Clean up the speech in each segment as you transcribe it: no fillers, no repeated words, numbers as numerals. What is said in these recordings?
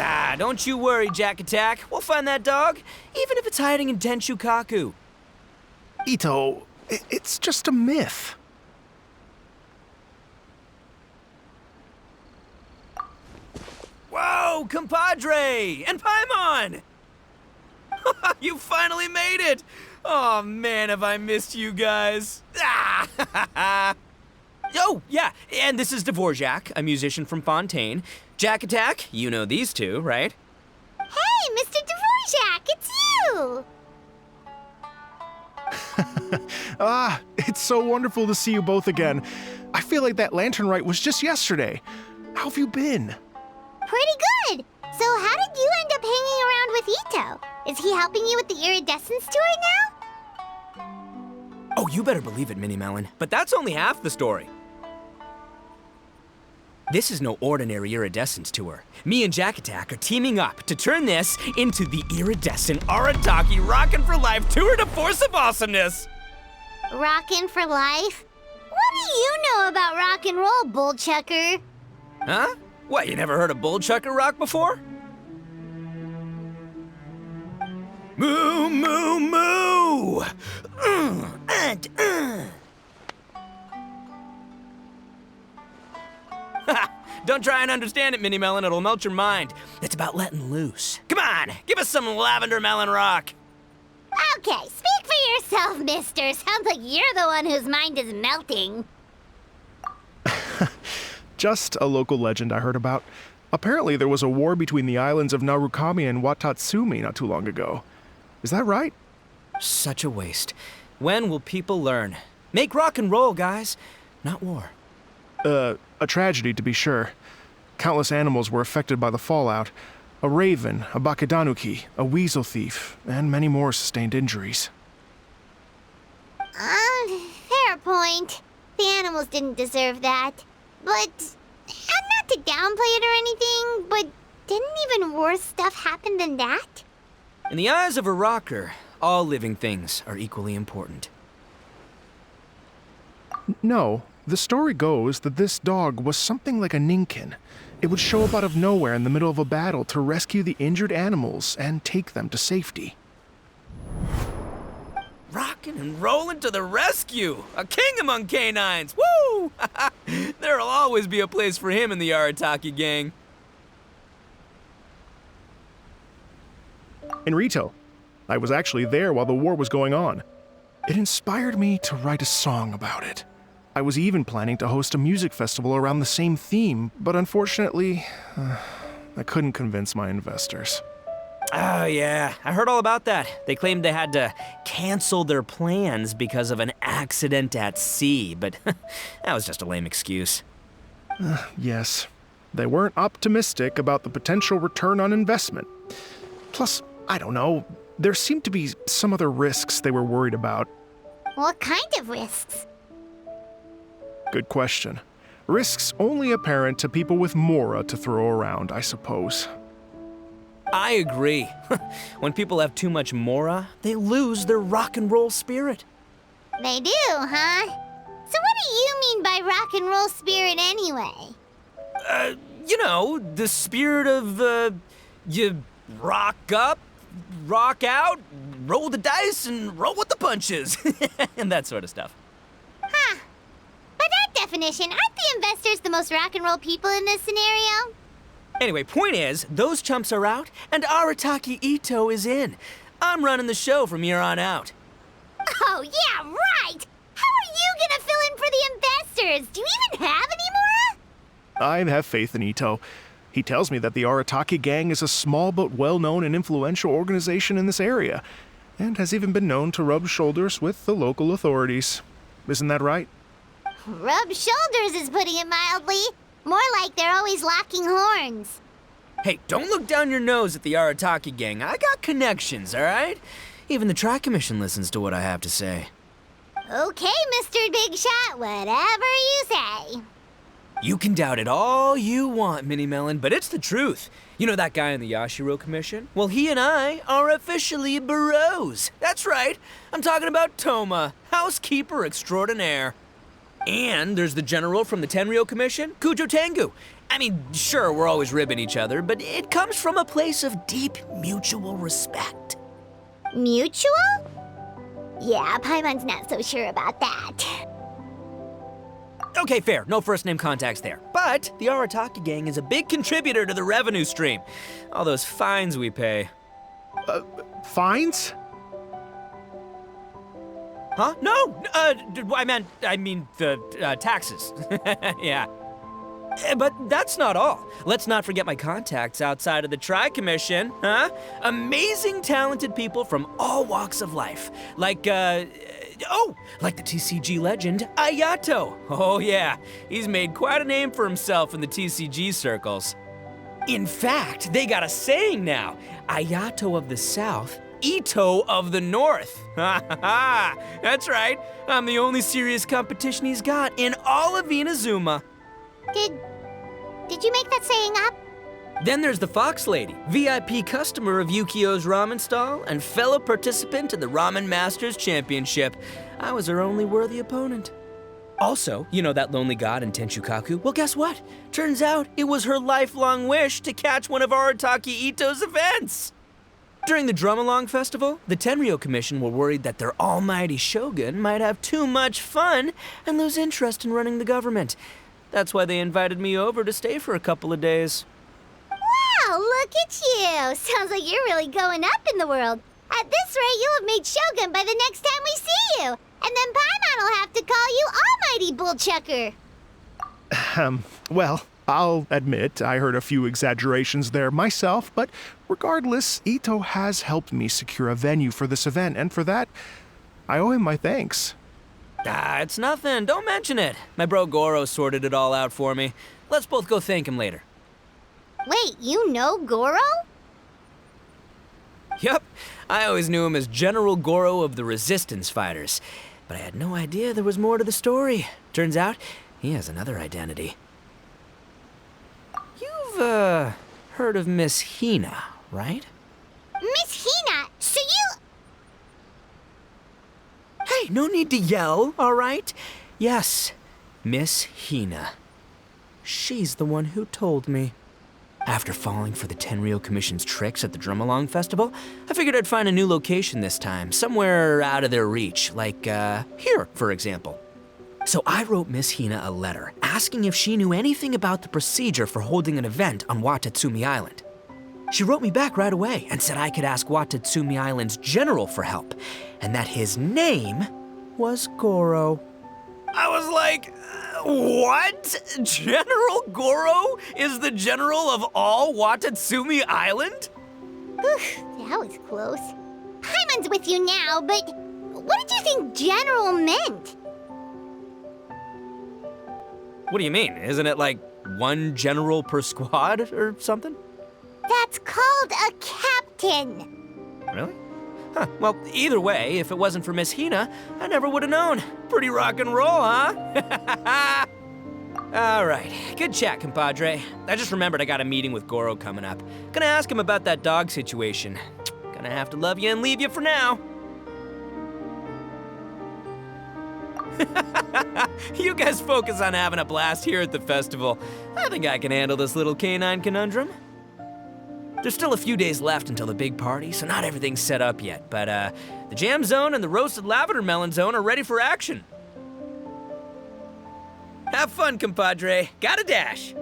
Ah, don't you worry, Jack Attack. We'll find that dog, even if it's hiding in Tenshukaku. Itto, it's just a myth. Whoa, compadre! And Paimon! You finally made it! Oh man, have I missed you guys. Ah! Oh, yeah, and this is Dvorak, a musician from Fontaine. Jack Attack, you know these two, right? Hey, Mr. Dvorak, it's you! It's so wonderful to see you both again. I feel like that lantern rite was just yesterday. How have you been? Pretty good. So how did you end up hanging around with Itto? Is he helping you with the Iridescent story now? Oh, you better believe it, Minnie Melon. But that's only half the story. This is no ordinary Iridescent tour. Me and Jack Attack are teaming up to turn this into the Iridescent Arataki Rockin' for Life Tour de Force of Awesomeness! Rockin' for life? What do you know about rock and roll, bullchucker? Huh? What, you never heard of Bull Chucker Rock before? Moo, moo, moo! Don't try and understand it, Minnie Melon. It'll melt your mind. It's about letting loose. Come on, give us some lavender melon rock. Okay, speak for yourself, mister. Sounds like you're the one whose mind is melting. Just a local legend I heard about. Apparently there was a war between the islands of Narukami and Watatsumi not too long ago. Is that right? Such a waste. When will people learn? Make rock and roll, guys, not war. A tragedy to be sure. Countless animals were affected by the fallout. A raven, a bakedanuki, a weasel thief, and many more sustained injuries. Fair point. The animals didn't deserve that. But, not to downplay it or anything, but didn't even worse stuff happen than that? In the eyes of a rocker, all living things are equally important. No, the story goes that this dog was something like a ninkin. It would show up out of nowhere in the middle of a battle to rescue the injured animals and take them to safety. Rockin' and rollin' to the rescue! A king among canines! Woo! There'll always be a place for him in the Arataki gang. In Rito, I was actually there while the war was going on. It inspired me to write a song about it. I was even planning to host a music festival around the same theme, but unfortunately, I couldn't convince my investors. Oh yeah, I heard all about that. They claimed they had to cancel their plans because of an accident at sea, but that was just a lame excuse. Yes, they weren't optimistic about the potential return on investment. Plus, I don't know, there seemed to be some other risks they were worried about. What kind of risks? Good question. Risks only apparent to people with mora to throw around, I suppose. I agree. When people have too much mora, they lose their rock and roll spirit. They do, huh? So what do you mean by rock and roll spirit anyway? You know, the spirit of, you rock up, rock out, roll the dice, and roll with the punches. And that sort of stuff. Huh. By that definition, aren't the investors the most rock and roll people in this scenario? Anyway, point is, those chumps are out, and Aratakiitto is in. I'm running the show from here on out. Oh, yeah, right! How are you gonna fill in for the investors? Do you even have any more? I have faith in Itto. He tells me that the Arataki gang is a small but well-known and influential organization in this area, and has even been known to rub shoulders with the local authorities. Isn't that right? Rub shoulders is putting it mildly. More like they're always locking horns. Hey, don't look down your nose at the Arataki gang. I got connections, all right? Even the Tri-Commission listens to what I have to say. Okay, Mr. Big Shot, whatever you say. You can doubt it all you want, Minnie Melon, but it's the truth. You know that guy in the Yashiro Commission? Well, he and I are officially bros. That's right. I'm talking about Toma, housekeeper extraordinaire. And there's the general from the Tenryo Commission, Kujo Tengu. I mean, sure, we're always ribbing each other, but it comes from a place of deep mutual respect. Mutual? Yeah, Paimon's not so sure about that. Okay, fair. No first-name contacts there. But the Arataki gang is a big contributor to the revenue stream. All those fines we pay. Fines? Huh? No! I mean the taxes. Yeah. But that's not all. Let's not forget my contacts outside of the Tri-Commission, huh? Amazing, talented people from all walks of life. Like the TCG legend, Ayato. Oh yeah, he's made quite a name for himself in the TCG circles. In fact, they got a saying now, Ayato of the South, Itto of the North. Ha ha ha! That's right, I'm the only serious competition he's got in all of Inazuma. Did you make that saying up? Then there's the Fox Lady, VIP customer of Yukio's ramen stall and fellow participant in the Ramen Masters Championship. I was her only worthy opponent. Also, you know that lonely god in Tenchukaku? Well, guess what? Turns out it was her lifelong wish to catch one of Aratakiitto's events. During the Drum-Along Festival, the Tenryou Commission were worried that their almighty shogun might have too much fun and lose interest in running the government. That's why they invited me over to stay for a couple of days. Wow, look at you! Sounds like you're really going up in the world. At this rate, you'll have made Shogun by the next time we see you. And then Paimon will have to call you Almighty Bullchucker. Well, I'll admit I heard a few exaggerations there myself, but regardless, Itto has helped me secure a venue for this event, and for that, I owe him my thanks. It's nothing. Don't mention it. My bro Gorou sorted it all out for me. Let's both go thank him later. Wait, you know Gorou? Yep. I always knew him as General Gorou of the Resistance Fighters. But I had no idea there was more to the story. Turns out, he has another identity. You've, heard of Miss Hina, right? Miss Hina, so you... Hey, no need to yell, all right? Yes, Miss Hina. She's the one who told me. After falling for the Tenryou Commission's tricks at the Drum-Along Festival, I figured I'd find a new location this time, somewhere out of their reach, like, here, for example. So I wrote Miss Hina a letter, asking if she knew anything about the procedure for holding an event on Watatsumi Island. She wrote me back right away and said I could ask Watatsumi Island's general for help, and that his name was Gorou. I was like, what? General Gorou is the general of all Watatsumi Island? That was close. Paimon's with you now, but what did you think general meant? What do you mean? Isn't it like one general per squad or something? That's called a captain. Really? Huh. Well, either way, if it wasn't for Miss Hina, I never would have known. Pretty rock and roll, huh? All right. Good chat, compadre. I just remembered I got a meeting with Gorou coming up. Gonna ask him about that dog situation. Gonna have to love you and leave you for now. You guys focus on having a blast here at the festival. I think I can handle this little canine conundrum. There's still a few days left until the big party, so not everything's set up yet, but the jam zone and the roasted lavender melon zone are ready for action. Have fun, compadre. Gotta dash.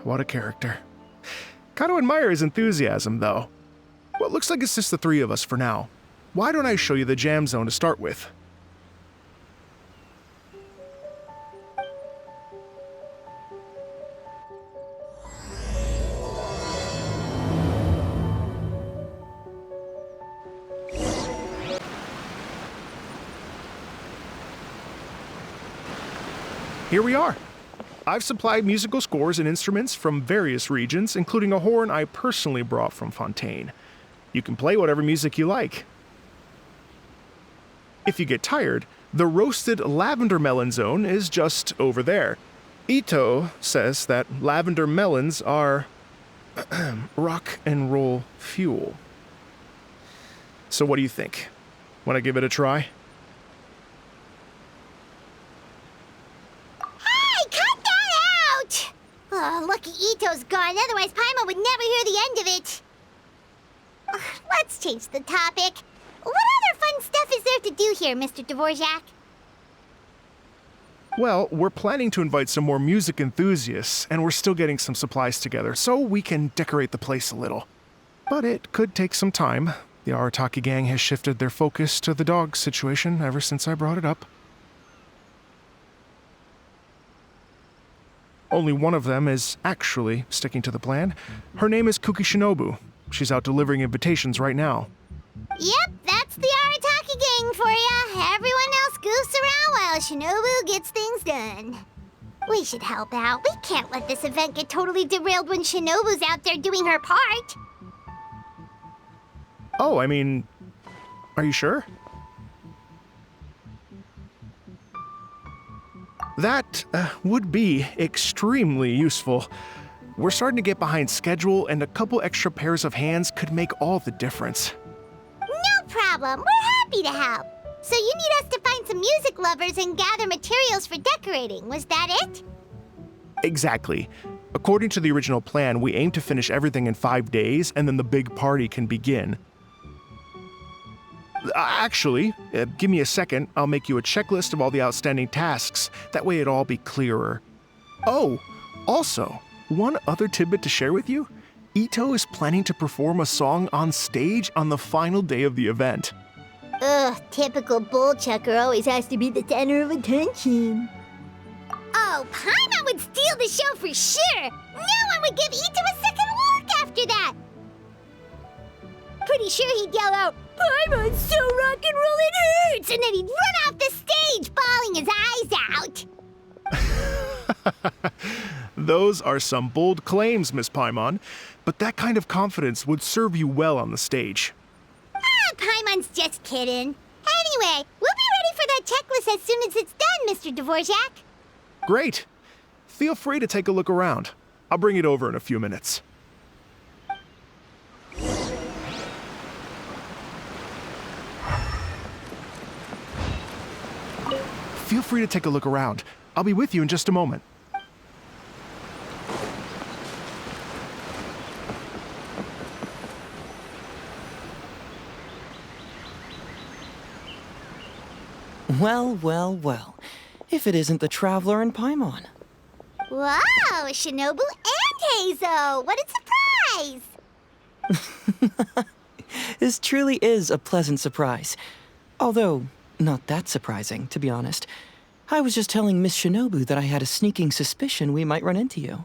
What a character. Gotta admire his enthusiasm, though. Well, it looks like it's just the three of us for now. Why don't I show you the jam zone to start with? Here we are. I've supplied musical scores and instruments from various regions, including a horn I personally brought from Fontaine. You can play whatever music you like. If you get tired, the roasted lavender melon zone is just over there. Itto says that lavender melons are rock and roll fuel. So what do you think? Want to give it a try? Lucky Itto's gone, otherwise Paimon would never hear the end of it. Let's change the topic. What other fun stuff is there to do here, Mr. Dvorak? Well, we're planning to invite some more music enthusiasts, and we're still getting some supplies together, so we can decorate the place a little. But it could take some time. The Arataki gang has shifted their focus to the dog situation ever since I brought it up. Only one of them is actually sticking to the plan. Her name is Shinobu. She's out delivering invitations right now. Yep, that's the Arataki gang for ya. Everyone else goofs around while Shinobu gets things done. We should help out. We can't let this event get totally derailed when Shinobu's out there doing her part. Oh, I mean, are you sure? That would be extremely useful. We're starting to get behind schedule, and a couple extra pairs of hands could make all the difference. No problem. We're happy to help. So you need us to find some music lovers and gather materials for decorating. Was that it? Exactly. According to the original plan, we aim to finish everything in 5 days, and then the big party can begin. Actually, give me a second. I'll make you a checklist of all the outstanding tasks. That way it'll all be clearer. Oh, also, one other tidbit to share with you. Itto is planning to perform a song on stage on the final day of the event. Ugh, typical bullchucker always has to be the center of attention. Oh, Paimon would steal the show for sure! No one would give Itto a second look after that! Pretty sure he'd yell out, "Paimon's so rock and roll it hurts!" And then he'd run off the stage, bawling his eyes out. Those are some bold claims, Miss Paimon, but that kind of confidence would serve you well on the stage. Paimon's just kidding. Anyway, we'll be ready for that checklist as soon as it's done, Mr. Dvorak. Great. Feel free to take a look around. I'll bring it over in a few minutes. Feel free to take a look around. I'll be with you in just a moment. Well, well, well. If it isn't the Traveler and Paimon. Wow, Shinobu and Heizou! What a surprise! This truly is a pleasant surprise. Although, not that surprising, to be honest. I was just telling Miss Shinobu that I had a sneaking suspicion we might run into you.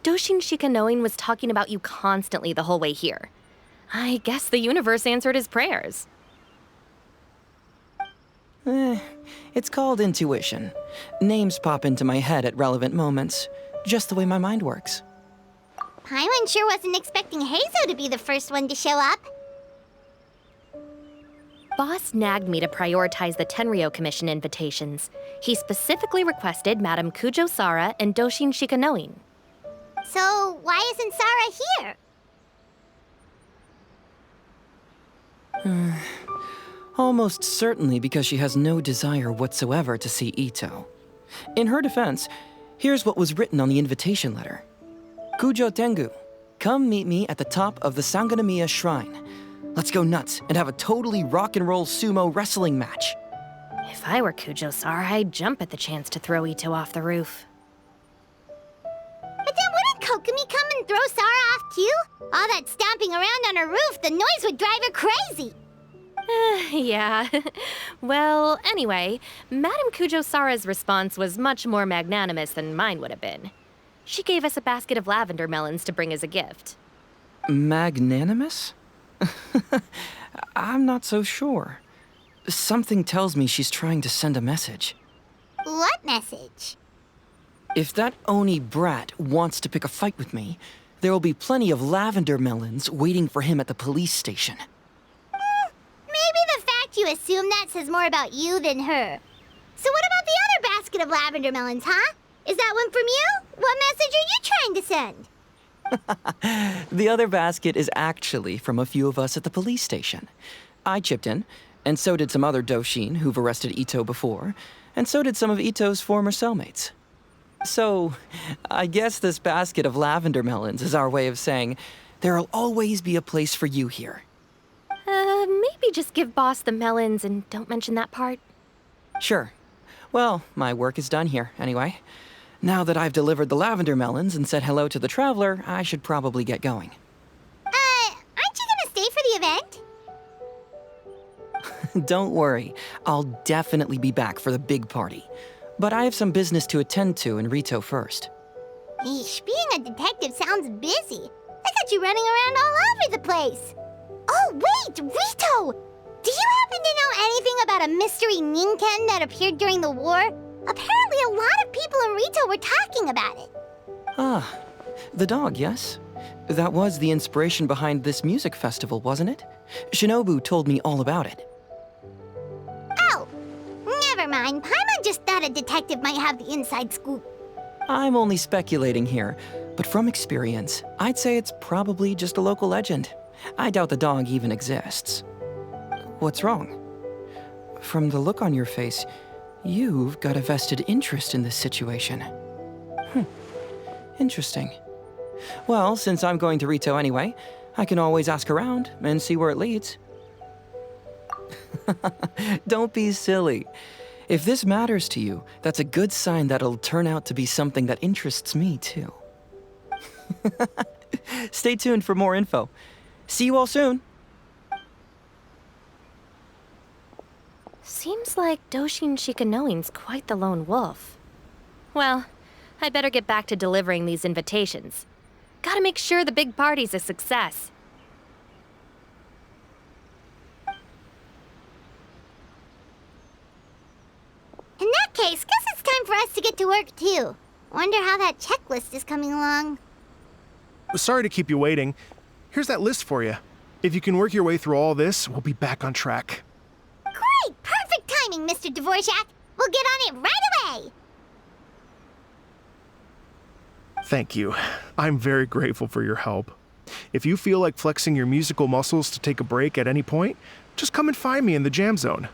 Doshin Shikanoin was talking about you constantly the whole way here. I guess the universe answered his prayers. It's called intuition. Names pop into my head at relevant moments, just the way my mind works. Paimon sure wasn't expecting Heizou to be the first one to show up. Boss nagged me to prioritize the Tenryou Commission invitations. He specifically requested Madame Kujo Sara and Doshin Shikanoin. So, why isn't Sara here? Almost certainly because she has no desire whatsoever to see Itto. In her defense, here's what was written on the invitation letter. Kujo Tengu, come meet me at the top of the Sanganamiya Shrine. Let's go nuts and have a totally rock and roll sumo wrestling match. If I were Kujo Sara, I'd jump at the chance to throw Itto off the roof. But then wouldn't Kokomi come and throw Sara off too? All that stomping around on her roof, the noise would drive her crazy. Yeah. Well, anyway, Madame Kujo Sara's response was much more magnanimous than mine would have been. She gave us a basket of lavender melons to bring as a gift. Magnanimous? I'm not so sure. Something tells me she's trying to send a message. What message? If that Oni brat wants to pick a fight with me, there will be plenty of lavender melons waiting for him at the police station. Maybe the fact you assume that says more about you than her. So what about the other basket of lavender melons, huh? Is that one from you? What message are you trying to send? The other basket is actually from a few of us at the police station. I chipped in, and so did some other Doshin who've arrested Itto before, and so did some of Itto's former cellmates. So, I guess this basket of lavender melons is our way of saying, there'll always be a place for you here. Maybe just give Boss the melons and don't mention that part. Sure. Well, my work is done here, anyway. Now that I've delivered the lavender melons and said hello to the traveler, I should probably get going. Aren't you gonna stay for the event? Don't worry, I'll definitely be back for the big party. But I have some business to attend to in Rito first. Eesh, being a detective sounds busy. I got you running around all over the place. Oh, wait, Rito! Do you happen to know anything about a mystery Ninken that appeared during the war? Apparently a lot of people in Rito were talking about it. Ah, the dog, yes? That was the inspiration behind this music festival, wasn't it? Shinobu told me all about it. Oh, never mind. Paimon just thought a detective might have the inside scoop. I'm only speculating here, but from experience, I'd say it's probably just a local legend. I doubt the dog even exists. What's wrong? From the look on your face, you've got a vested interest in this situation. Interesting. Well, since I'm going to Rito anyway, I can always ask around and see where it leads. Don't be silly. If this matters to you, that's a good sign that it'll turn out to be something that interests me too. Stay tuned for more info. See you all soon. Seems like Doshin Shikanoin's quite the lone wolf. Well, I'd better get back to delivering these invitations. Gotta make sure the big party's a success. In that case, guess it's time for us to get to work too. Wonder how that checklist is coming along. Sorry to keep you waiting. Here's that list for you. If you can work your way through all this, we'll be back on track. Great! Perfect timing, Mr. Dvorak. We'll get on it right away. Thank you. I'm very grateful for your help. If you feel like flexing your musical muscles to take a break at any point, just come and find me in the jam zone.